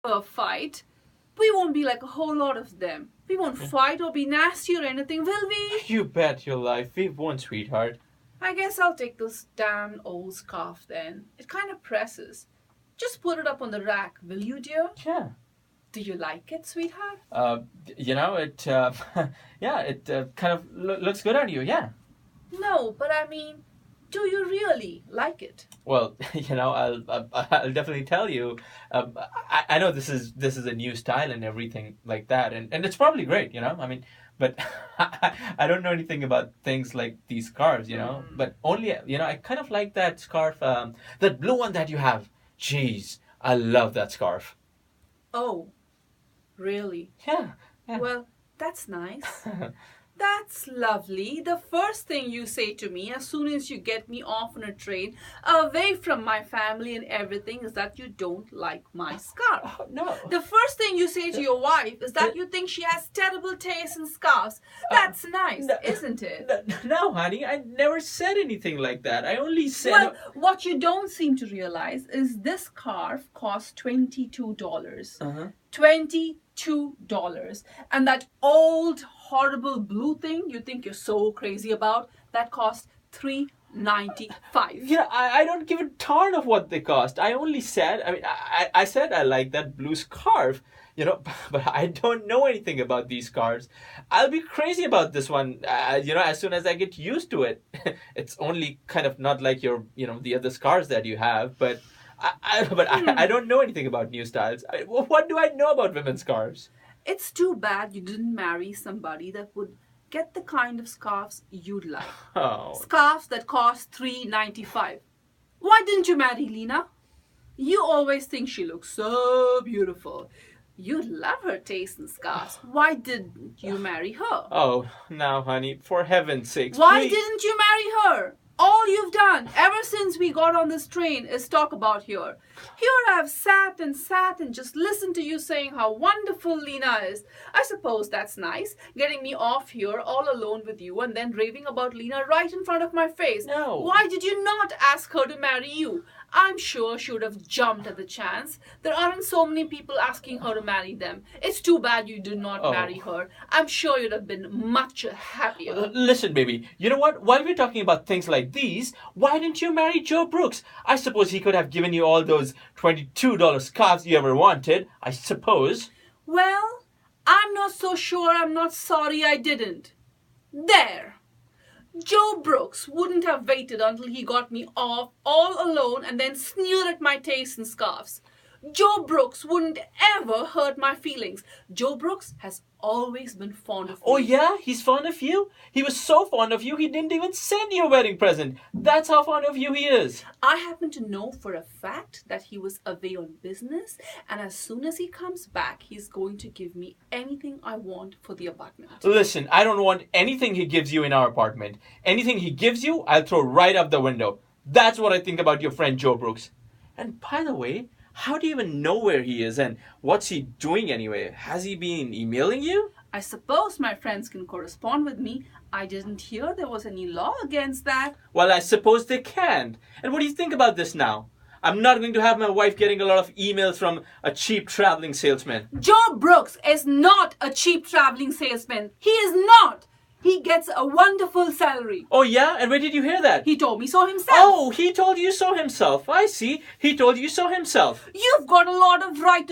ever fight, we won't be like a whole lot of them. We won't fight or be nasty or anything, will we? You bet your life we won't, sweetheart. I guess I'll take this damn old scarf then. It kind of presses. Just put it up on the rack, will you, dear? Yeah. Do you like it, sweetheart? It kind of looks good on you, yeah. No, but I mean, do you really like it? Well, I'll definitely tell you. I know this is a new style and everything like that, and it's probably great, I mean, but I don't know anything about things like these scarves, But only, I kind of like that scarf, that blue one that you have. Jeez, I love that scarf. Oh, really? Yeah. Well, that's nice. That's lovely. The first thing you say to me as soon as you get me off on a train, away from my family and everything, is that you don't like my scarf. No. The first thing you say to your wife is that you think she has terrible taste in scarves. That's nice, isn't it? No, honey, I never said anything like that. I only said... Well, what you don't seem to realize is this scarf costs $22. Uh-huh. $22. And that old horrible blue thing you think you're so crazy about, that costs $3.95. I don't give a darn of what they cost. I only said, I said I like that blue scarf, but I don't know anything about these scarves. I'll be crazy about this one, as soon as I get used to it. It's only kind of not like your, the other scarves that you have, but I don't know anything about new styles. What do I know about women's scarves? It's too bad you didn't marry somebody that would get the kind of scarves you'd like. Oh. Scarves that cost $3.95. Why didn't you marry Lena? You always think she looks so beautiful. You love her taste in scarves. Why didn't you marry her? Oh, now, honey, for heaven's sakes. Why please. didn't you marry her? All you've done ever since we got on this train is talk about her. Here I've sat and just listened to you saying how wonderful Lena is. I suppose that's nice, getting me off here all alone with you and then raving about Lena right in front of my face. No. Why did you not ask her to marry you? I'm sure she would have jumped at the chance. There aren't so many people asking her to marry them. It's too bad you did not marry her. I'm sure you'd have been much happier. Listen, baby, you know what? While we're talking about things like these, why didn't you marry Joe Brooks? I suppose he could have given you all those $22 scarves you ever wanted, I suppose. Well, I'm not so sure. I'm not sorry I didn't. There. Joe Brooks wouldn't have waited until he got me off all alone and then sneered at my taste in scarves. Joe Brooks wouldn't ever hurt my feelings. Joe Brooks has always been fond of me. Oh yeah? He's fond of you? He was so fond of you, he didn't even send you a wedding present. That's how fond of you he is. I happen to know for a fact that he was away on business, and as soon as he comes back, he's going to give me anything I want for the apartment. Listen, I don't want anything he gives you in our apartment. Anything he gives you, I'll throw right out the window. That's what I think about your friend Joe Brooks. And by the way, how do you even know where he is and what's he doing anyway? Has he been emailing you? I suppose my friends can correspond with me. I didn't hear there was any law against that. Well, I suppose they can't. And what do you think about this now? I'm not going to have my wife getting a lot of emails from a cheap traveling salesman. Joe Brooks is not a cheap traveling salesman. He is not. He gets a wonderful salary. Oh yeah? And where did you hear that? He told me so himself. Oh, he told you so himself. I see. He told you so himself. You've got a lot of right